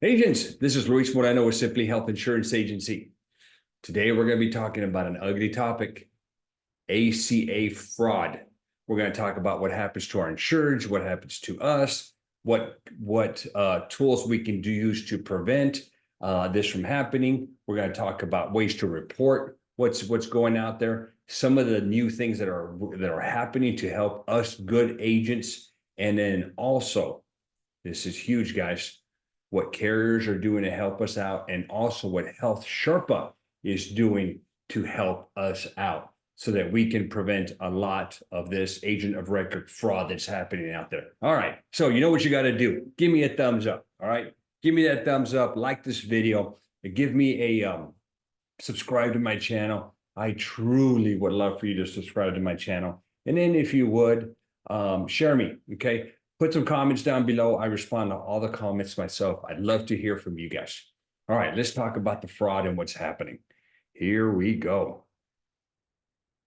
Agents, this is Luis Moreno with Simply Health Insurance Agency. Today, we're going to be talking about an ugly topic, ACA fraud. We're going to talk about what happens to our insureds, what happens to us, what tools we can use to prevent this from happening. We're going to talk about ways to report what's going out there, some of the new things that are happening to help us good agents, and then also, this is huge, guys, what carriers are doing to help us out, and also what Health Sherpa is doing to help us out so that we can prevent a lot of this agent of record fraud that's happening out there. All right. So you know what you got to do. Give me a thumbs up. All right. Give me that thumbs up. Like this video. Give me a subscribe to my channel. I truly would love for you to subscribe to my channel. And then if you would, share me. Okay. Put some comments down below. I respond to all the comments myself. I'd love to hear from you guys. All right, let's talk about the fraud and what's happening. Here we go.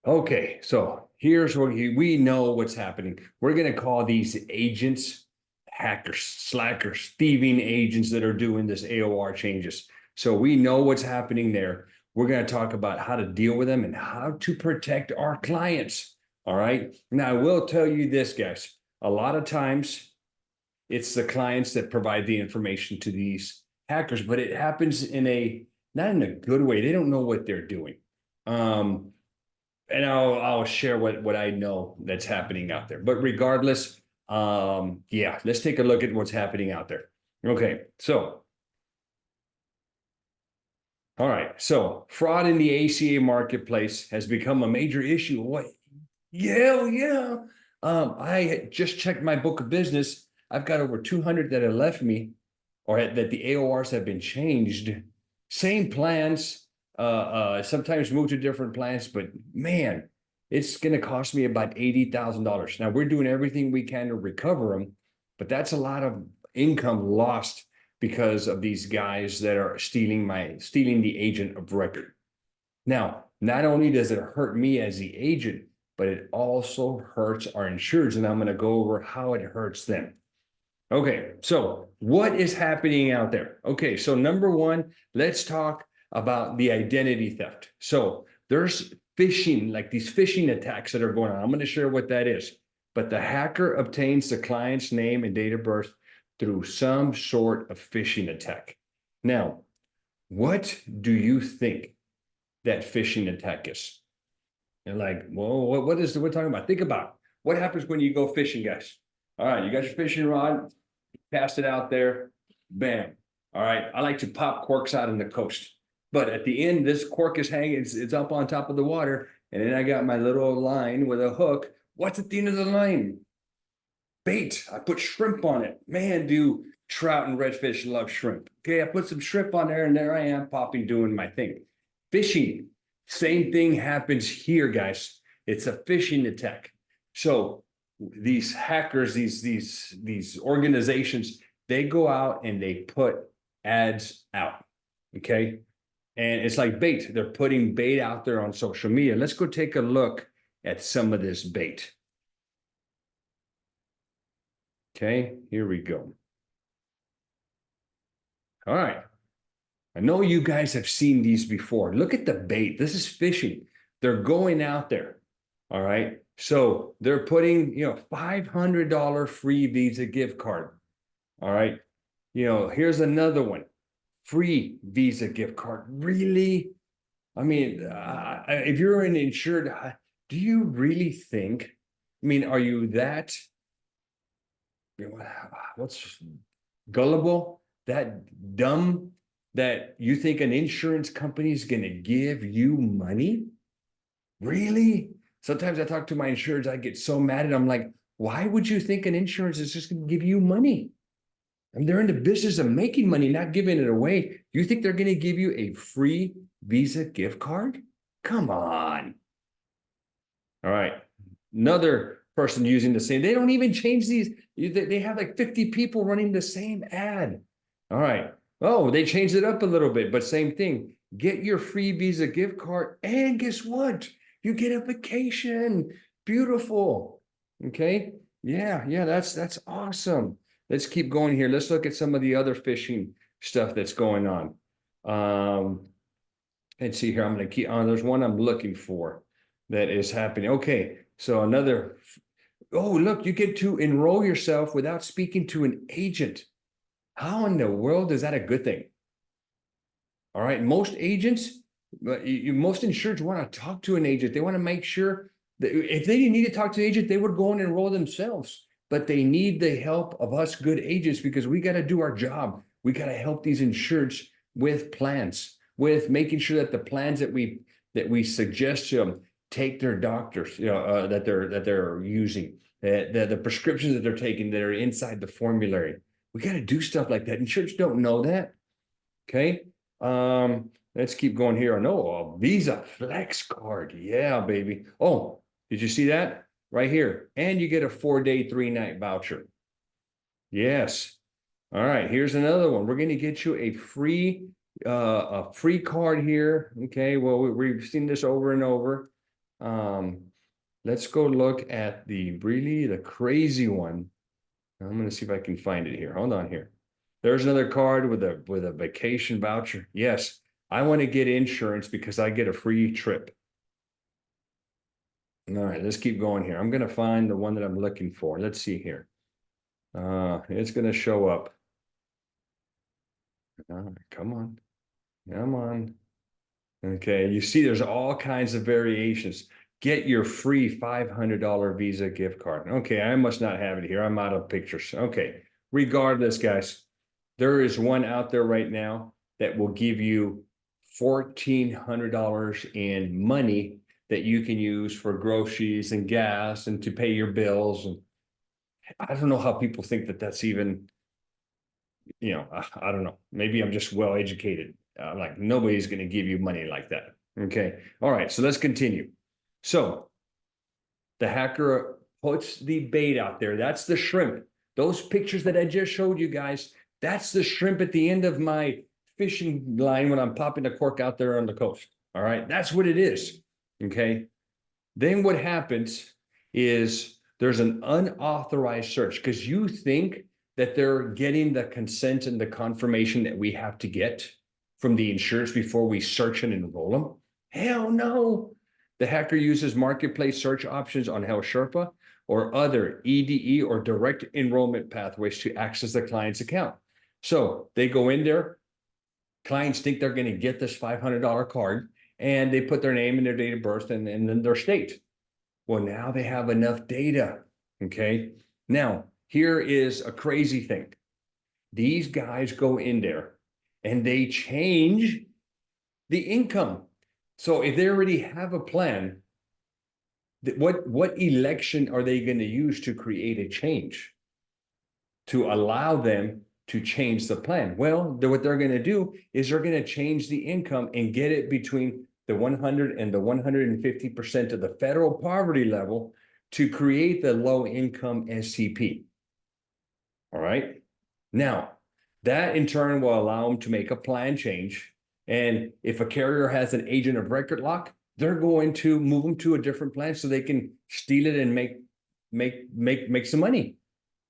Okay, so here's what we know what's happening. We're going to call these agents hackers, slackers, thieving agents that are doing this AOR changes. So we know what's happening there. We're going to talk about how to deal with them and how to protect our clients. All right. Now, I will tell you this, guys. A lot of times it's the clients that provide the information to these hackers, but it happens not in a good way. They don't know what they're doing. And I'll share what I know that's happening out there. But regardless, yeah, let's take a look at what's happening out there. Okay, so all right, so fraud in the ACA marketplace has become a major issue. What? Yeah. I just checked my book of business. I've got over 200 that have left me, or that the AORs have been changed. Same plans, sometimes move to different plans, but man, it's going to cost me about $80,000. Now we're doing everything we can to recover them, but that's a lot of income lost because of these guys that are stealing the agent of record. Now, not only does it hurt me as the agent, but it also hurts our insureds, and I'm going to go over how it hurts them. Okay, so what is happening out there? Okay, so number one, let's talk about the identity theft. So there's phishing, like these phishing attacks that are going on. I'm going to share what that is. But the hacker obtains the client's name and date of birth through some sort of phishing attack. Now, what do you think that phishing attack is? And like, well, what is we're talking about? Think about what happens when you go fishing, guys. All right, you got your fishing rod, cast it out there, bam. All right, I like to pop corks out on the coast, but at the end, this cork is hanging, it's up on top of the water, and then I got my little line with a hook. What's at the end of the line? Bait. I put shrimp on it. Man, do trout and redfish love shrimp. Okay, I put some shrimp on there, and there I am popping, doing my thing. Fishing. Same thing happens here, guys. It's a phishing attack. So these hackers, these organizations, they go out and they put ads out. Okay. And it's like bait. They're putting bait out there on social media. Let's go take a look at some of this bait. Okay, here we go. All right. I know you guys have seen these before. Look at the bait. This is phishing. They're going out there. All right. So they're putting, $500 free Visa gift card. All right. Here's another one. Free Visa gift card. Really? I mean, if you're an insured, do you really think, are you that, what's gullible, that dumb, that you think an insurance company is going to give you money? Really? Sometimes I talk to my insureds, I get so mad at them. I'm like, why would you think an insurance is just going to give you money? They're in the business of making money, not giving it away. You think they're going to give you a free Visa gift card? Come on. All right. Another person using the same, they don't even change these. They have like 50 people running the same ad. All right. Oh, they changed it up a little bit, but same thing. Get your free Visa gift card, and guess what? You get a vacation. Beautiful. Okay. Yeah, that's awesome. Let's keep going here. Let's look at some of the other phishing stuff that's going on. Let's see here. I'm going to keep on. There's one I'm looking for that is happening. Okay. So another, oh, look, you get to enroll yourself without speaking to an agent. How in the world is that a good thing? All right. Most agents, most insureds want to talk to an agent. They want to make sure that if they didn't need to talk to the agent, they would go and enroll themselves. But they need the help of us good agents because we got to do our job. We got to help these insureds with plans, with making sure that the plans that we suggest to them take their doctors, that they're using, the prescriptions that they're taking that are inside the formulary. We got to do stuff like that. Insureds don't know that. Okay. Let's keep going here. I know a Visa Flex card. Yeah, baby. Oh, did you see that? Right here. And you get a 4-day, 3-night voucher. Yes. All right. Here's another one. We're going to get you a free card here. Okay. Well, we've seen this over and over. Let's go look at the crazy one. I'm going to see if I can find it here. Hold on here. There's another card with a vacation voucher. Yes, I want to get insurance because I get a free trip. All right, let's keep going here. I'm going to find the one that I'm looking for. Let's see here. It's going to show up. Come on. Come on. Okay, you see there's all kinds of variations. Get your free $500 Visa gift card. Okay, I must not have it here. I'm out of pictures. Okay, regardless, guys, there is one out there right now that will give you $1,400 in money that you can use for groceries and gas and to pay your bills. And I don't know how people think that that's even, I don't know. Maybe I'm just well educated. Like nobody's going to give you money like that. Okay. All right. So let's continue. So the hacker puts the bait out there. That's the shrimp. Those pictures that I just showed you guys, that's the shrimp at the end of my fishing line when I'm popping the cork out there on the coast. All right. That's what it is. Okay. Then what happens is there's an unauthorized search because you think that they're getting the consent and the confirmation that we have to get from the insurance before we search and enroll them. Hell no. The hacker uses marketplace search options on HealthSherpa or other EDE or direct enrollment pathways to access the client's account. So they go in there, clients think they're going to get this $500 card, and they put their name and their date of birth and then their state. Well, now they have enough data. Okay. Now, here is a crazy thing. These guys go in there and they change the income. So if they already have a plan, what election are they going to use to create a change to allow them to change the plan? Well, what they're going to do is they're going to change the income and get it between the 100 and the 150% of the federal poverty level to create the low income SCP. All right. Now, that in turn will allow them to make a plan change. And if a carrier has an agent of record lock, they're going to move them to a different plan so they can steal it and make some money.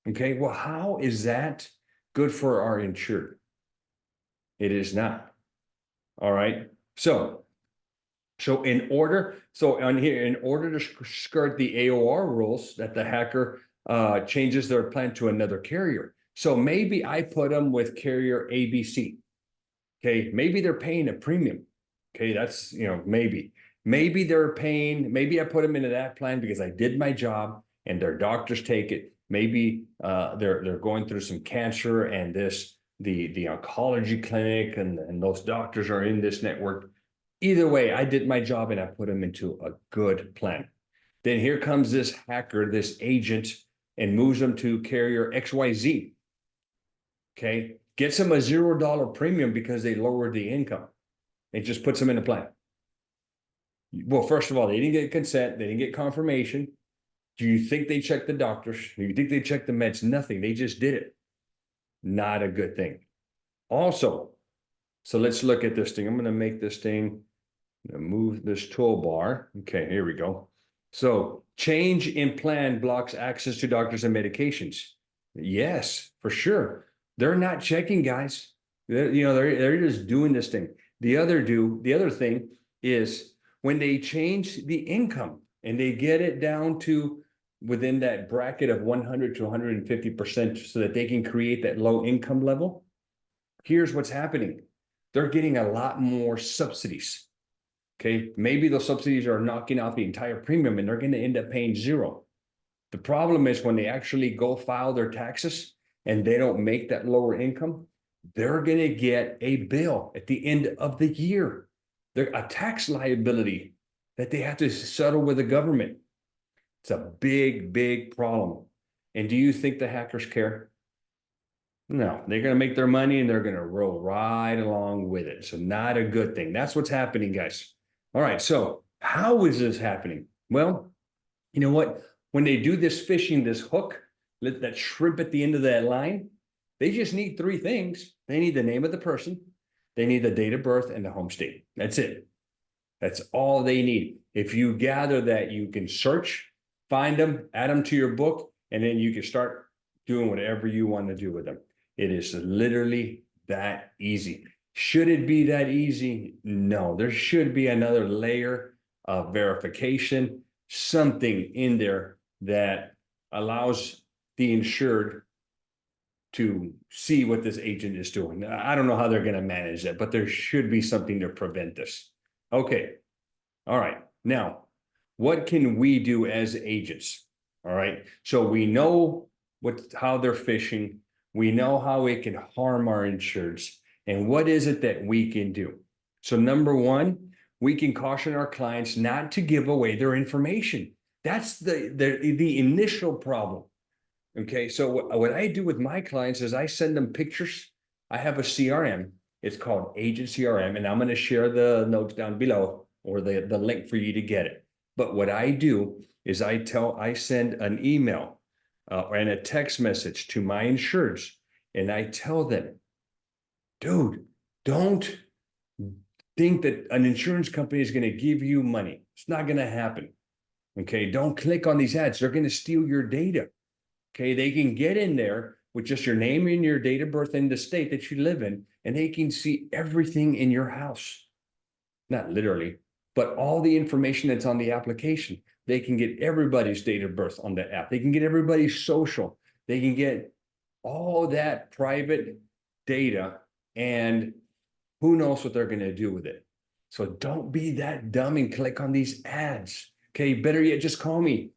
Okay. Well, how is that good for our insured? It is not. All right. So in order to skirt the AOR rules that the hacker changes their plan to another carrier. So maybe I put them with carrier ABC. Okay, maybe they're paying a premium. Okay, that's maybe maybe I put them into that plan because I did my job and their doctors take it. Maybe they're going through some cancer and the oncology clinic and those doctors are in this network. Either way, I did my job and I put them into a good plan. Then here comes this hacker, this agent, and moves them to carrier XYZ. Okay, gets them a $0 premium because they lowered the income. It just puts them in a plan. Well, first of all, they didn't get consent. They didn't get confirmation. Do you think they checked the doctors? Do you think they checked the meds? Nothing. They just did it. Not a good thing. Also, so let's look at this thing. I'm going to make this thing, move this toolbar. Okay, here we go. So change in plan blocks access to doctors and medications. Yes, for sure. They're not checking, guys. They're just doing this thing. The other thing is when they change the income and they get it down to within that bracket of 100 to 150% so that they can create that low income level. Here's what's happening. They're getting a lot more subsidies. Okay, maybe those subsidies are knocking out the entire premium and they're going to end up paying zero. The problem is when they actually go file their taxes and they don't make that lower income, they're going to get a bill at the end of the year. They're a tax liability that they have to settle with the government. It's a big, big problem. And do you think the hackers care? No, they're going to make their money and they're going to roll right along with it. So not a good thing. That's what's happening, guys. All right. So how is this happening? Well, you know what? When they do this phishing, this hook, that shrimp at the end of that line, they just need three things. They need the name of the person. They need the date of birth and the home state. That's it. That's all they need. If you gather that, you can search, find them, add them to your book, and then you can start doing whatever you want to do with them. It is literally that easy. Should it be that easy? No, there should be another layer of verification, something in there that allows the insured to see what this agent is doing. I don't know how they're going to manage that, but there should be something to prevent this. Okay. All right. Now, what can we do as agents? All right. So we know how they're phishing. We know how it can harm our insureds. And what is it that we can do? So number one, we can caution our clients not to give away their information. That's the initial problem. Okay, so what I do with my clients is I send them pictures. I have a CRM. It's called Agent CRM, and I'm going to share the notes down below or the link for you to get it. But what I do is I send an email and a text message to my insureds, and I tell them, dude, don't think that an insurance company is going to give you money. It's not going to happen. Okay, don't click on these ads. They're going to steal your data. Okay, they can get in there with just your name and your date of birth and the state that you live in, and they can see everything in your house. Not literally, but all the information that's on the application. They can get everybody's date of birth on the app. They can get everybody's social. They can get all that private data, and who knows what they're going to do with it. So don't be that dumb and click on these ads. Okay, better yet, just call me.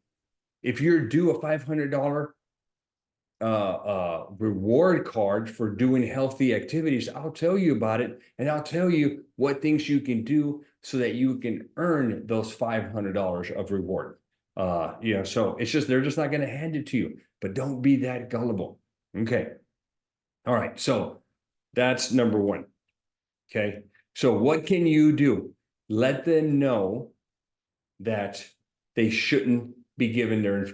If you're due a $500 reward card for doing healthy activities, I'll tell you about it, and I'll tell you what things you can do so that you can earn those $500 of reward. So it's just, they're just not going to hand it to you, but don't be that gullible. Okay. All right. So that's number one. Okay. So what can you do? Let them know that they shouldn't be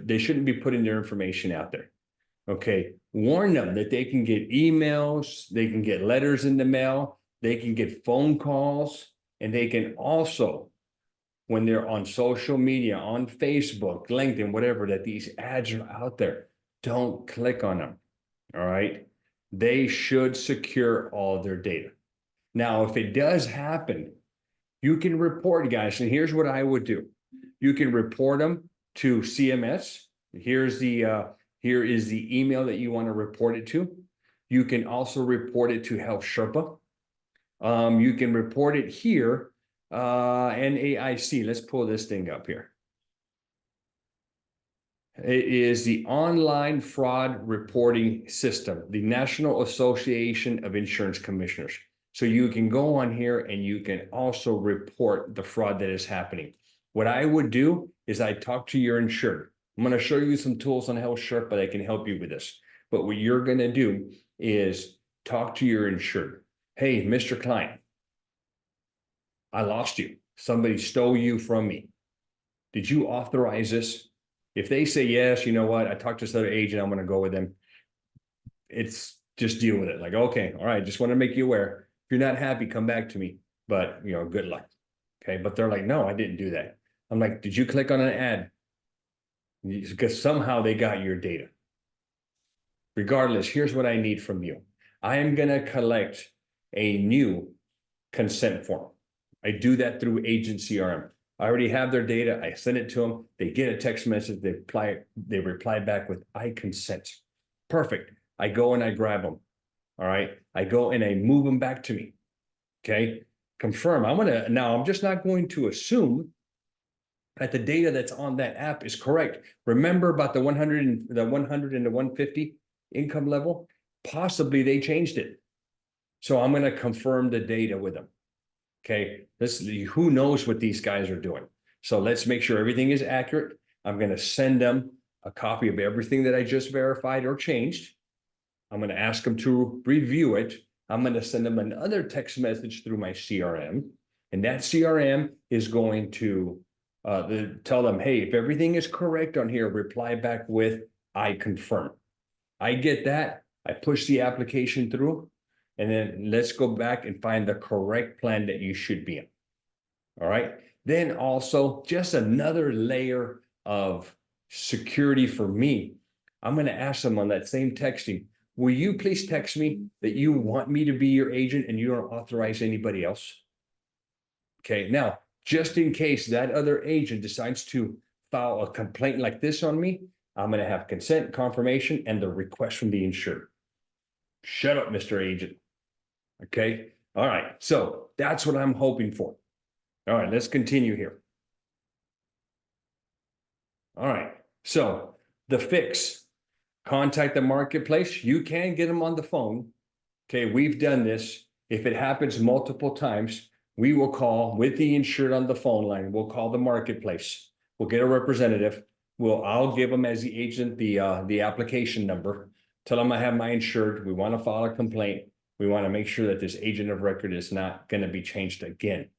they shouldn't be putting their information out there. Okay. Warn them that they can get emails, they can get letters in the mail, they can get phone calls, and they can also, when they're on social media, on Facebook, LinkedIn, whatever, that these ads are out there, don't click on them. All right. They should secure all their data. Now, if it does happen, you can report, guys, and here's what I would do. You can report them to CMS. Here is the email that you want to report it to. You can also report it to Health Sherpa. You can report it here, NAIC. Let's pull this thing up here. It is the Online Fraud Reporting System, the National Association of Insurance Commissioners. So you can go on here and you can also report the fraud that is happening. What I would do is I talk to your insured. I'm going to show you some tools on Health Sherpa that can help you with this. But what you're going to do is talk to your insured. Hey, Mr. Client, I lost you. Somebody stole you from me. Did you authorize this? If they say yes, you know what? I talked to this other agent. I'm going to go with them. It's just deal with it. Like, okay, all right. Just want to make you aware. If you're not happy, come back to me. But good luck. Okay. But they're like, no, I didn't do that. I'm like, did you click on an ad? Because somehow they got your data. Regardless, here's what I need from you. I am going to collect a new consent form. I do that through Agent CRM. I already have their data. I send it to them. They get a text message. They reply back with I consent. Perfect. I go and I grab them. All right. I go and I move them back to me. Okay. Confirm. I'm just not going to assume that the data that's on that app is correct. Remember about the 100 and the 150 income level? Possibly they changed it. So I'm going to confirm the data with them. Okay, who knows what these guys are doing. So let's make sure everything is accurate. I'm going to send them a copy of everything that I just verified or changed. I'm going to ask them to review it. I'm going to send them another text message through my CRM. And that CRM is going to tell them, hey, if everything is correct on here, reply back with, I confirm. I get that. I push the application through. And then let's go back and find the correct plan that you should be in. All right. Then also just another layer of security for me. I'm going to ask them on that same texting, will you please text me that you want me to be your agent and you don't authorize anybody else? Okay. Now, just in case that other agent decides to file a complaint like this on me, I'm going to have consent, confirmation, and the request from the insured. Shut up, Mr. Agent. Okay. All right. So that's what I'm hoping for. All right. Let's continue here. All right. So the fix, contact the marketplace. You can get them on the phone. Okay. We've done this. If it happens multiple times, we will call with the insured on the phone line. We'll call the marketplace. We'll get a representative. I'll give them as the agent the application number. Tell them I have my insured. We want to file a complaint. We want to make sure that this agent of record is not going to be changed again,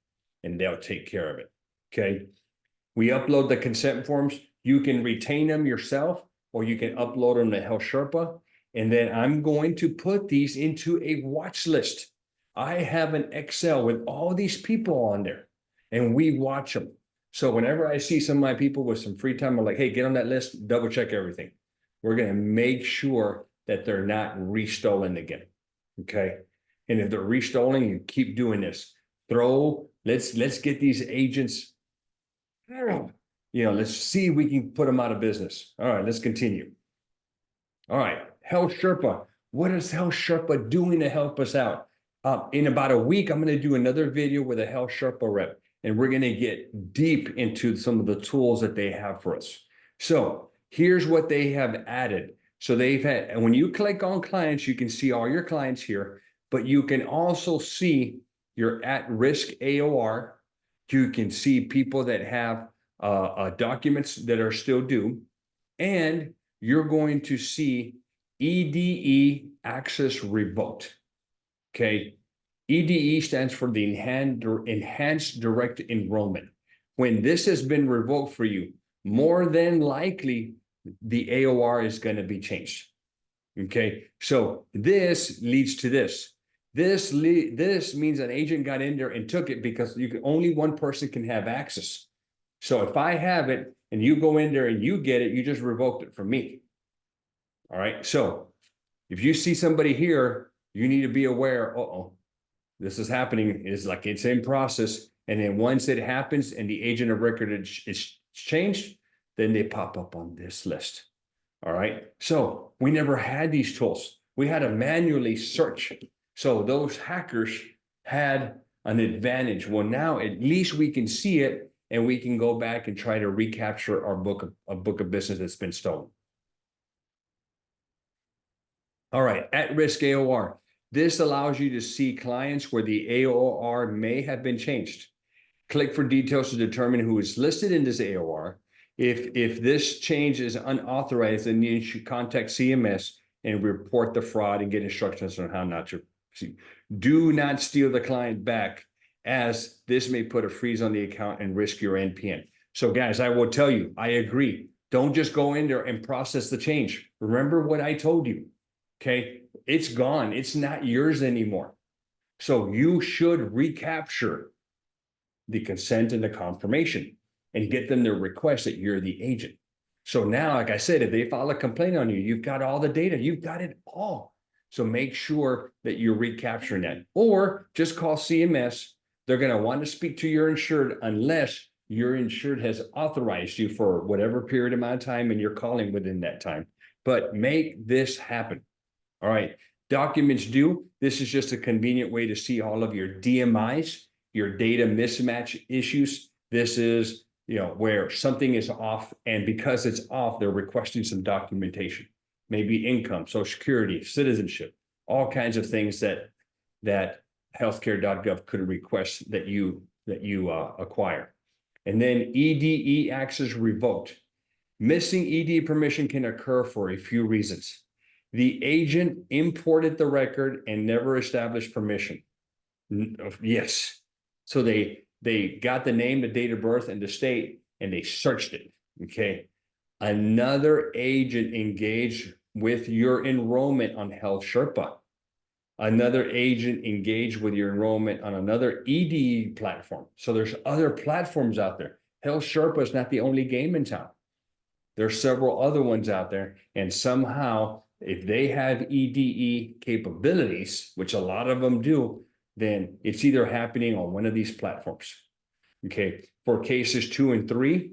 and they'll take care of it. Okay. We upload the consent forms. You can retain them yourself, or you can upload them to Health Sherpa. And then I'm going to put these into a watch list. I have an Excel with all these people on there, and we watch them. So whenever I see some of my people with some free time, I'm like, hey, get on that list, double check everything. We're going to make sure that they're not restolen again. Okay. And if they're restoling, you keep doing this. Let's get these agents, let's see if we can put them out of business. All right, let's continue. All right, Health Sherpa. What is Health Sherpa doing to help us out? In about a week, I'm going to do another video with a Health Sherpa rep, and we're going to get deep into some of the tools that they have for us. So here's what they have added. So and when you click on clients, you can see all your clients here, but you can also see your at-risk AOR. You can see people that have documents that are still due, and you're going to see EDE access revoked. Okay. EDE stands for the Enhanced Direct Enrollment. When this has been revoked for you, more than likely, the AOR is going to be changed. Okay. So this leads to this. This means an agent got in there and took it because only one person can have access. So if I have it and you go in there and you get it, you just revoked it from me. All right. So if you see somebody here, you need to be aware, this is happening. It's in process. And then once it happens and the agent of record is changed, then they pop up on this list. All right. So we never had these tools. We had to manually search. So those hackers had an advantage. Well, now at least we can see it and we can go back and try to recapture our book of business that's been stolen. All right. At-risk AOR. This allows you to see clients where the AOR may have been changed. Click for details to determine who is listed in this AOR. If this change is unauthorized, then you should contact CMS and report the fraud and get instructions on how not to see. Do not steal the client back, as this may put a freeze on the account and risk your NPN. So guys, I will tell you, I agree. Don't just go in there and process the change. Remember what I told you. Okay, it's gone. It's not yours anymore. So you should recapture the consent and the confirmation and get them to request that you're the agent. So now, like I said, if they file a complaint on you, you've got all the data, you've got it all. So make sure that you're recapturing that, or just call CMS. They're going to want to speak to your insured unless your insured has authorized you for whatever period amount of time and you're calling within that time. But make this happen. All right. Documents due. This is just a convenient way to see all of your DMIs, your data mismatch issues. This is, where something is off, and because it's off, they're requesting some documentation, maybe income, Social Security, citizenship, all kinds of things that healthcare.gov could request that you acquire. And then EDE access revoked. Missing EDE permission can occur for a few reasons. The agent imported the record and never established permission. Yes. So they got the name, the date of birth, and the state, and they searched it. Okay. Another agent engaged with your enrollment on Health Sherpa. Another agent engaged with your enrollment on another EDE platform. So there's other platforms out there. Health Sherpa is not the only game in town. There's several other ones out there, and somehow, if they have EDE capabilities, which a lot of them do, then it's either happening on one of these platforms. Okay, for cases 2 and 3,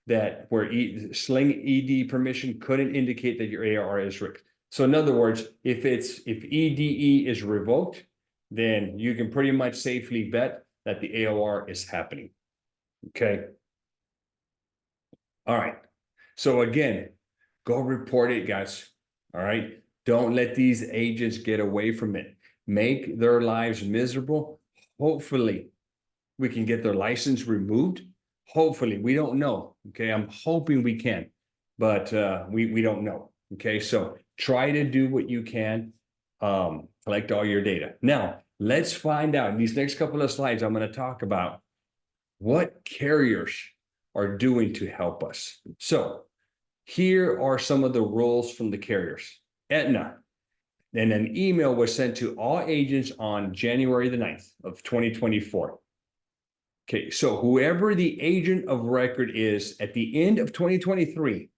that where Sling EDE permission couldn't indicate that your AR is revoked. So in other words, if EDE is revoked, then you can pretty much safely bet that the AOR is happening. Okay. All right. So again, go report it, guys. All right. Don't let these agents get away from it. Make their lives miserable. Hopefully, we can get their license removed. Hopefully, we don't know. Okay. I'm hoping we can, but we don't know. Okay. So try to do what you can. Collect all your data. Now, let's find out in these next couple of slides. I'm going to talk about what carriers are doing to help us. So here are some of the rules from the carriers. Aetna, and an email was sent to all agents on January the 9th of 2024. Okay, so whoever the agent of record is at the end of 2023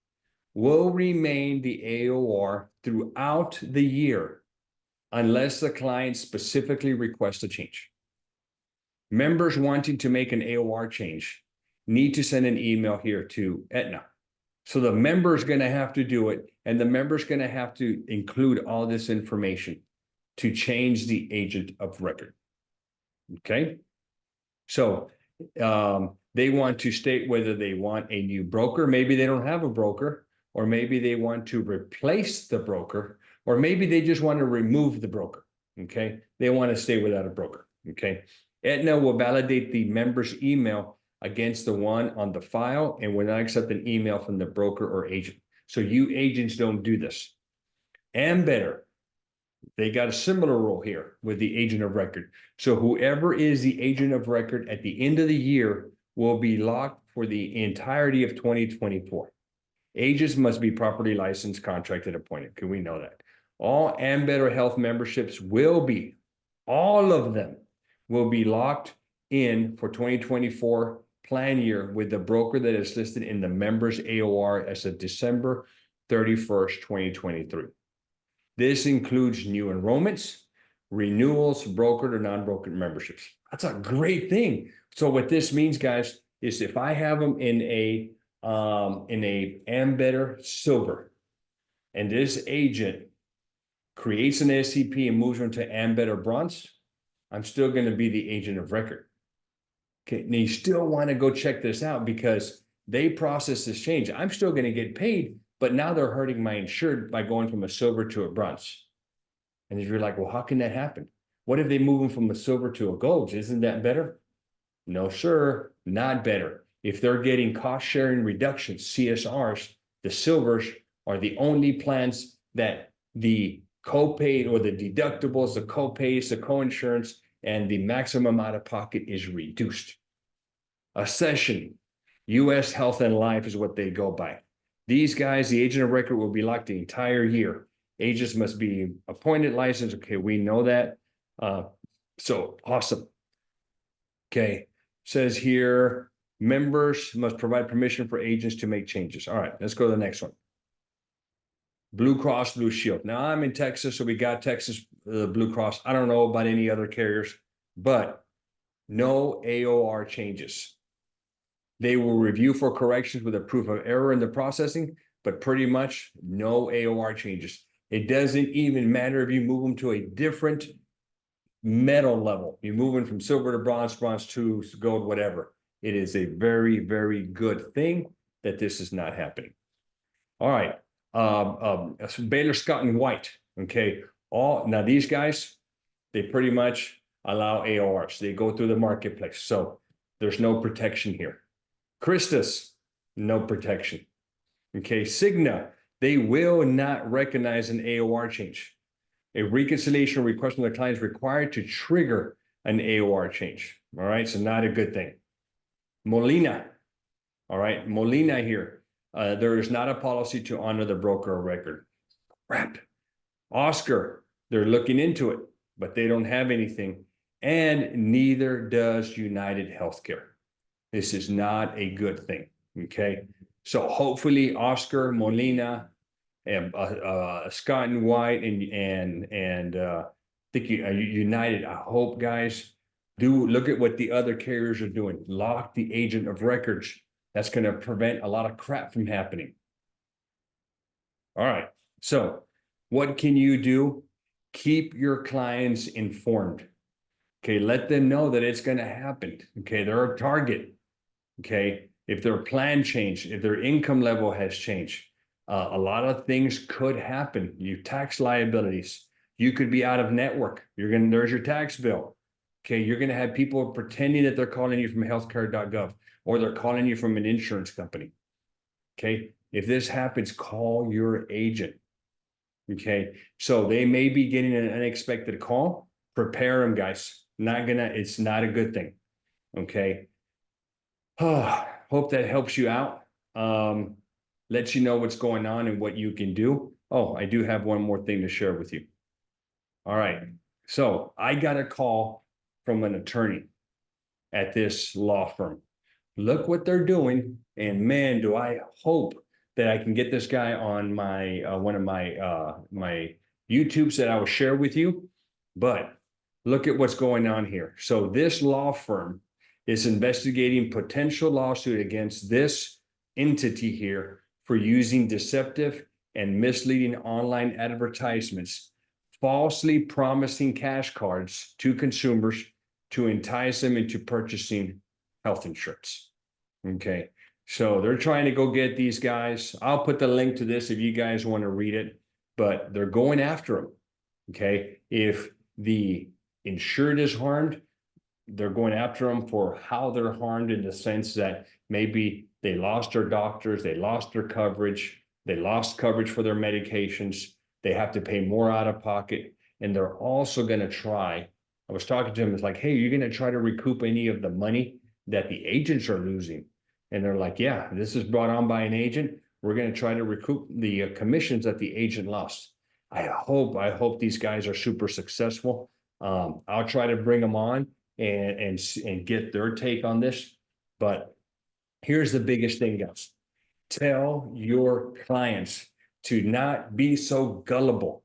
will remain the AOR throughout the year unless the client specifically requests a change. Members wanting to make an AOR change need to send an email here to Aetna. So the member is going to have to do it, and the member is going to have to include all this information to change the agent of record. Okay. So they want to state whether they want a new broker. Maybe they don't have a broker, or maybe they want to replace the broker, or maybe they just want to remove the broker. Okay. They want to stay without a broker. Okay. Aetna will validate the member's email against the one on the file and will not accept an email from the broker or agent. So you agents don't do this. And better, they got a similar rule here with the agent of record. So whoever is the agent of record at the end of the year will be locked for the entirety of 2024. Agents must be properly licensed, contracted, appointed. Can we know that? All Ambetter Health memberships will be, all of them will be locked in for 2024 plan year with the broker that is listed in the members AOR as of December 31st, 2023. This includes new enrollments, renewals, brokered or non-brokered memberships. That's a great thing. So what this means, guys, is if I have them in a Ambetter Silver, and this agent creates an SCP and moves them to Ambetter Bronze, I'm still going to be the agent of record. Okay, and you still want to go check this out because they process this change. I'm still going to get paid, but now they're hurting my insured by going from a silver to a bronze. And if you're like, well, how can that happen? What if they move them from a silver to a gold? Isn't that better? No, sir, not better. If they're getting cost sharing reductions, CSRs, the silvers are the only plans that the copay or the deductibles, the copays, the coinsurance, and the maximum out of pocket is reduced. Accession, U.S. Health and Life is what they go by. These guys, the agent of record will be locked the entire year. Agents must be appointed, licensed. Okay, we know that. So awesome. Okay, says here, members must provide permission for agents to make changes. All right, let's go to the next one. Blue Cross Blue Shield. Now I'm in Texas, so we got Texas Blue Cross. I don't know about any other carriers, but no AOR changes. They will review for corrections with a proof of error in the processing, but pretty much no AOR changes. It doesn't even matter if you move them to a different metal level. You move them from silver to bronze, bronze to gold, whatever. It is a very, very good thing that this is not happening. All right. Baylor Scott and White. Okay. Now these guys, they pretty much allow AORs. They go through the marketplace. So there's no protection here. Christus, no protection. Okay. Cigna, they will not recognize an AOR change. A reconciliation request from the client is required to trigger an AOR change. All right. So not a good thing. Molina. All right. Molina here. There is not a policy to honor the broker record. Crap. Oscar, they're looking into it, but they don't have anything. And neither does United Healthcare. This is not a good thing. Okay. So hopefully Oscar, Molina, and Scott and White and I think United, I hope, guys, do look at what the other carriers are doing. Lock the agent of records. That's going to prevent a lot of crap from happening. All right. So what can you do? Keep your clients informed. Okay. Let them know that it's going to happen. Okay. They're a target. Okay. If their plan changed, if their income level has changed, a lot of things could happen. You tax liabilities. You could be out of network. There's your tax bill. Okay. You're going to have people pretending that they're calling you from healthcare.gov or they're calling you from an insurance company. Okay. If this happens, call your agent. Okay. So they may be getting an unexpected call. Prepare them, guys. It's not a good thing. Okay. Hope that helps you out. Lets you know what's going on and what you can do. Oh, I do have one more thing to share with you. All right. So I got a call from an attorney at this law firm. Look what they're doing. And man, do I hope that I can get this guy on my one of my YouTubes that I will share with you. But look at what's going on here. So this law firm is investigating potential lawsuit against this entity here for using deceptive and misleading online advertisements, falsely promising cash cards to consumers to entice them into purchasing health insurance. Okay. So they're trying to go get these guys. I'll put the link to this if you guys want to read it, but they're going after them. Okay. If the insured is harmed, they're going after them for how they're harmed in the sense that maybe they lost their doctors, they lost their coverage, they lost coverage for their medications, they have to pay more out of pocket, and they're also going to try. I was talking to them, it's like, hey, you're going to try to recoup any of the money that the agents are losing. And they're like, yeah, this is brought on by an agent. We're going to try to recoup the commissions that the agent lost. I hope these guys are super successful. I'll try to bring them on and get their take on this. But here's the biggest thing, guys. Tell your clients to not be so gullible.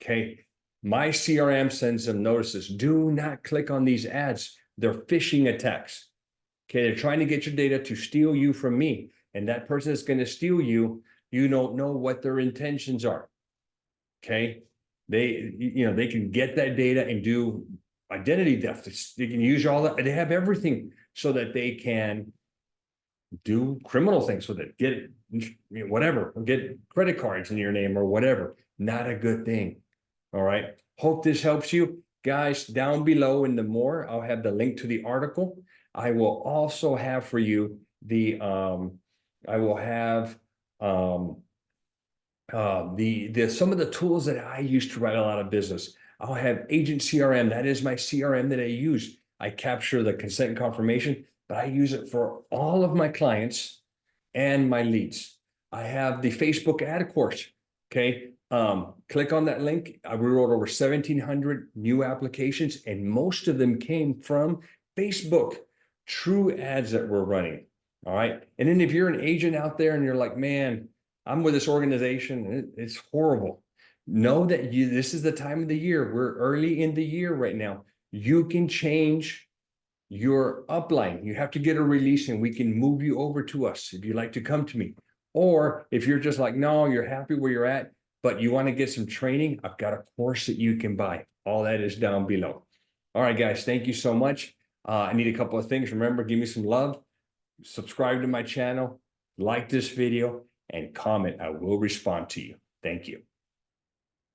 Okay. My CRM sends them notices. Do not click on these ads. They're phishing attacks. Okay. They're trying to get your data to steal you from me. And that person is going to steal you. You don't know what their intentions are. Okay. They can get that data and do identity theft. They can use all that. They have everything so that they can do criminal things with it. Get it, whatever, get credit cards in your name or whatever. Not a good thing. All right. Hope this helps you. Guys, down below in the more, I'll have the link to the article. I will also have for you the some of the tools that I use to write a lot of business. I'll have Agent CRM. That is my CRM that I use. I capture the consent and confirmation, but I use it for all of my clients and my leads. I have the Facebook ad course. Okay. Click on that link. I wrote over 1,700 new applications, and most of them came from Facebook, true ads that we're running. All right. And then if you're an agent out there and you're like, man, I'm with this organization. It's horrible. Know that this is the time of the year. We're early in the year right now. You can change your upline. You have to get a release and we can move you over to us if you'd like to come to me. Or if you're just like, no, you're happy where you're at, but you want to get some training, I've got a course that you can buy. All that is down below. All right, guys, thank you so much. I need a couple of things. Remember, give me some love, subscribe to my channel, like this video, and comment. I will respond to you. Thank you.